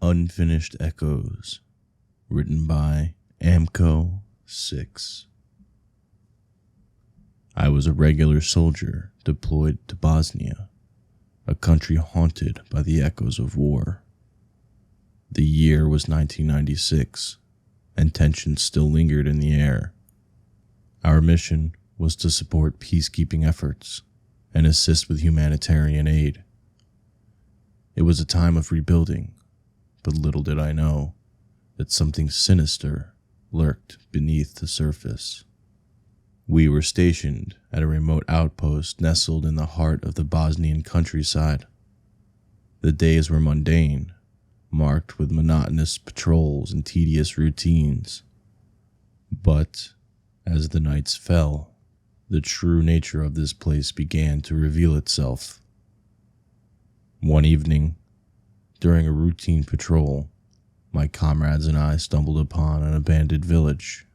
Unfinished Echoes, written by Amco 6. I was a regular soldier deployed to Bosnia, a country haunted by the echoes of war. The year was 1996, and tensions still lingered in the air. Our mission was to support peacekeeping efforts and assist with humanitarian aid. It was a time of rebuilding, but little did I know that something sinister lurked beneath the surface. We were stationed at a remote outpost nestled in the heart of the Bosnian countryside. The days were mundane, marked with monotonous patrols and tedious routines. But as the nights fell, the true nature of this place began to reveal itself. One evening, during a routine patrol, my comrades and I stumbled upon an abandoned village.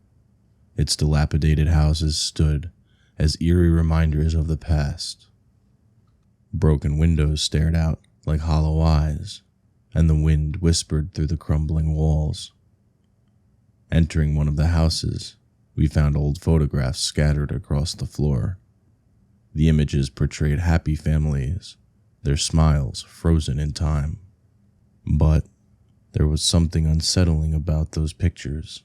Its dilapidated houses stood as eerie reminders of the past. Broken windows stared out like hollow eyes, and the wind whispered through the crumbling walls. Entering one of the houses, we found old photographs scattered across the floor. The images portrayed happy families, their smiles frozen in time. But there was something unsettling about those pictures.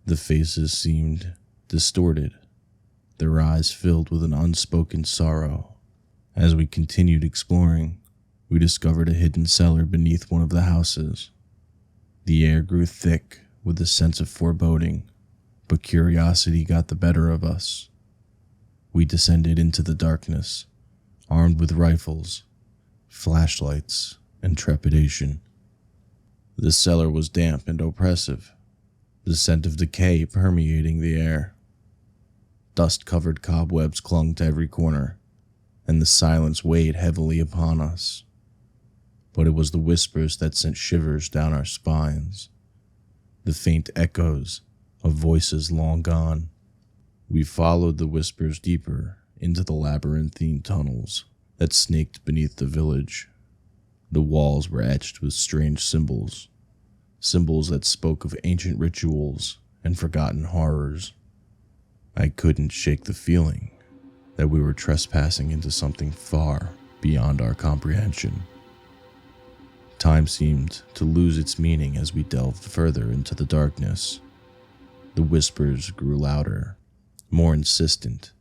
The faces seemed distorted, their eyes filled with an unspoken sorrow. As we continued exploring, we discovered a hidden cellar beneath one of the houses. The air grew thick with a sense of foreboding, but curiosity got the better of us. We descended into the darkness, armed with rifles, flashlights, and trepidation. The cellar was damp and oppressive, the scent of decay permeating the air. Dust-covered cobwebs clung to every corner, and the silence weighed heavily upon us. But it was the whispers that sent shivers down our spines, the faint echoes of voices long gone. We followed the whispers deeper into the labyrinthine tunnels that snaked beneath the village. The walls were etched with strange symbols that spoke of ancient rituals and forgotten horrors. I couldn't shake the feeling that we were trespassing into something far beyond our comprehension. Time seemed to lose its meaning as we delved further into the darkness. The whispers grew louder, more insistent,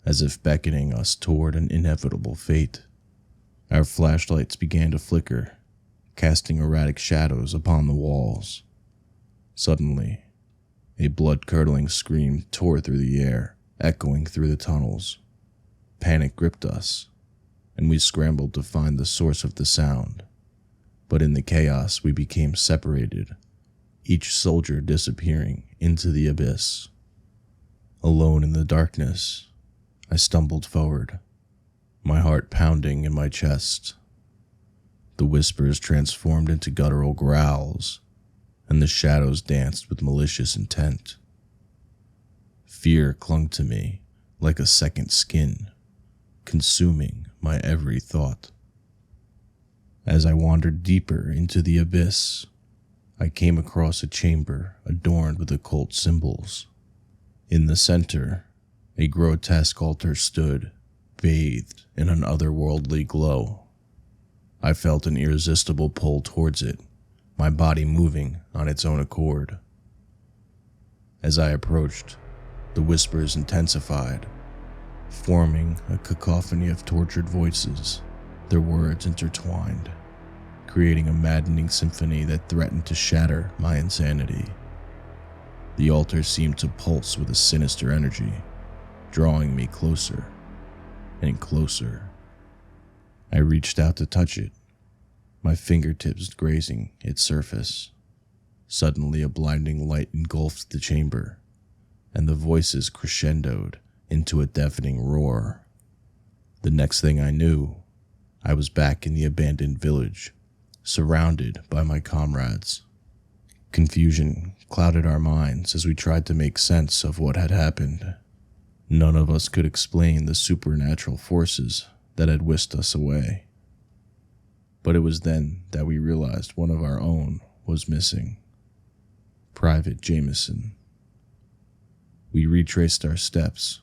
as if beckoning us toward an inevitable fate. Our flashlights began to flicker, casting erratic shadows upon the walls. Suddenly, a blood-curdling scream tore through the air, echoing through the tunnels. Panic gripped us, and we scrambled to find the source of the sound. But in the chaos, we became separated, each soldier disappearing into the abyss. Alone in the darkness, I stumbled forward, my heart pounding in my chest. The whispers transformed into guttural growls, and the shadows danced with malicious intent. Fear clung to me like a second skin, consuming my every thought. As I wandered deeper into the abyss, I came across a chamber adorned with occult symbols. In the center, a grotesque altar stood, bathed in an otherworldly glow. I felt an irresistible pull towards it, my body moving on its own accord. As I approached, the whispers intensified, forming a cacophony of tortured voices, their words intertwined, creating a maddening symphony that threatened to shatter my insanity. The altar seemed to pulse with a sinister energy, drawing me closer and closer. I reached out to touch it, my fingertips grazing its surface. Suddenly, a blinding light engulfed the chamber, and the voices crescendoed into a deafening roar. The next thing I knew, I was back in the abandoned village, surrounded by my comrades. Confusion clouded our minds as we tried to make sense of what had happened. None of us could explain the supernatural forces that had whisked us away. But it was then that we realized one of our own was missing. Private Jameson. We retraced our steps,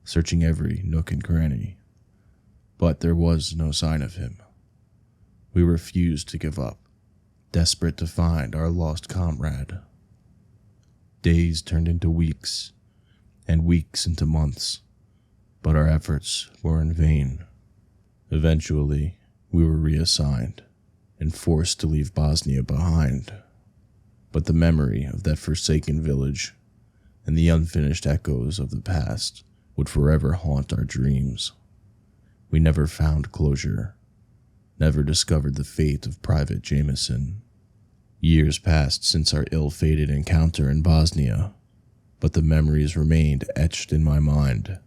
searching every nook and cranny, but there was no sign of him. We refused to give up, desperate to find our lost comrade. Days turned into weeks, and weeks into months, but our efforts were in vain. Eventually, we were reassigned and forced to leave Bosnia behind. But the memory of that forsaken village and the unfinished echoes of the past would forever haunt our dreams. We never found closure, never discovered the fate of Private Jameson. Years passed since our ill-fated encounter in Bosnia, but the memories remained etched in my mind.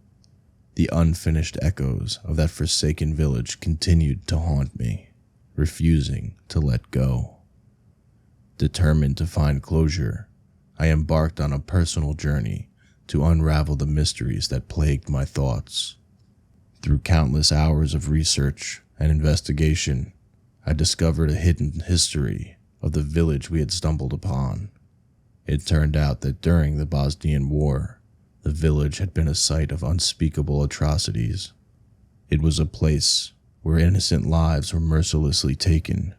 The unfinished echoes of that forsaken village continued to haunt me, refusing to let go. Determined to find closure, I embarked on a personal journey to unravel the mysteries that plagued my thoughts. Through countless hours of research and investigation, I discovered a hidden history of the village we had stumbled upon. It turned out that during the Bosnian War, the village had been a site of unspeakable atrocities. It was a place where innocent lives were mercilessly taken,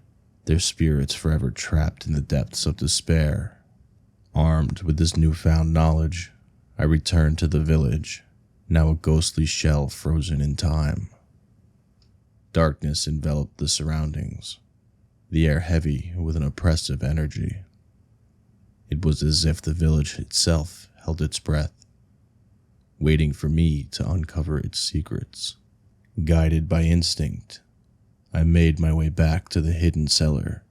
their spirits forever trapped in the depths of despair. Armed with this newfound knowledge, I returned to the village, now a ghostly shell frozen in time. Darkness enveloped the surroundings, the air heavy with an oppressive energy. It was as if the village itself held its breath, waiting for me to uncover its secrets. Guided by instinct, I made my way back to the hidden cellar,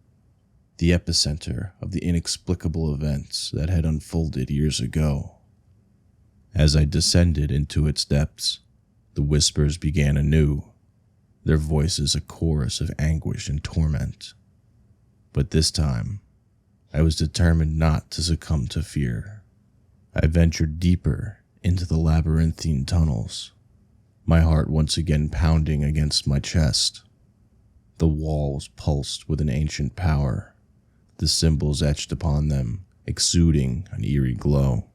the epicenter of the inexplicable events that had unfolded years ago. As I descended into its depths, the whispers began anew, their voices a chorus of anguish and torment. But this time, I was determined not to succumb to fear. I ventured deeper into the labyrinthine tunnels, my heart once again pounding against my chest. The walls pulsed with an ancient power, the symbols etched upon them exuding an eerie glow.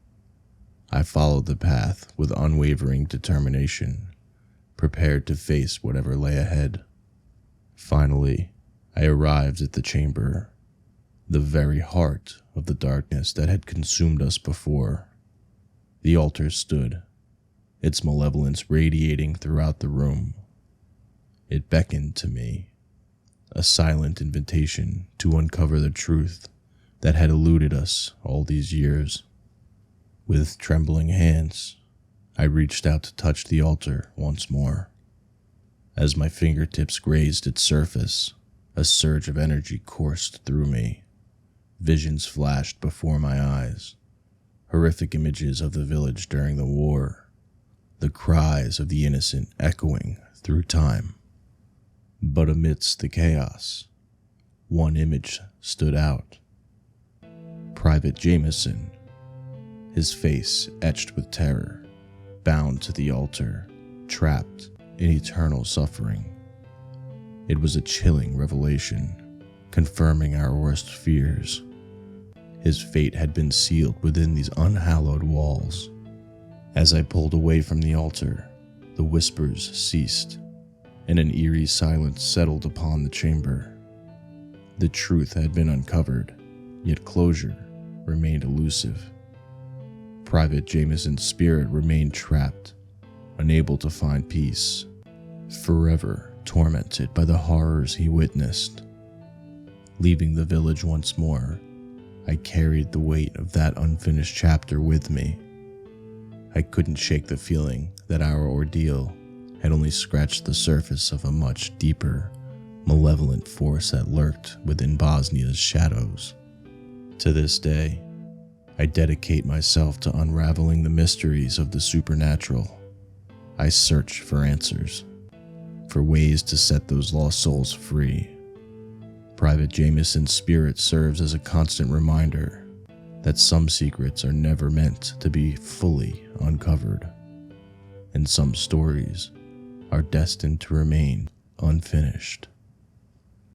I followed the path with unwavering determination, prepared to face whatever lay ahead. Finally, I arrived at the chamber, the very heart of the darkness that had consumed us before. The altar stood, its malevolence radiating throughout the room. It beckoned to me, a silent invitation to uncover the truth that had eluded us all these years. With trembling hands, I reached out to touch the altar once more. As my fingertips grazed its surface, a surge of energy coursed through me. Visions flashed before my eyes. Horrific images of the village during the war, the cries of the innocent echoing through time. But amidst the chaos, one image stood out. Private Jameson, his face etched with terror, bound to the altar, trapped in eternal suffering. It was a chilling revelation, confirming our worst fears. His fate had been sealed within these unhallowed walls. As I pulled away from the altar, the whispers ceased, and an eerie silence settled upon the chamber. The truth had been uncovered, yet closure remained elusive. Private Jameson's spirit remained trapped, unable to find peace, forever tormented by the horrors he witnessed. Leaving the village once more, I carried the weight of that unfinished chapter with me. I couldn't shake the feeling that our ordeal had only scratched the surface of a much deeper, malevolent force that lurked within Bosnia's shadows. To this day, I dedicate myself to unraveling the mysteries of the supernatural. I search for answers, for ways to set those lost souls free. Private Jameson's spirit serves as a constant reminder that some secrets are never meant to be fully uncovered, and some stories are destined to remain unfinished.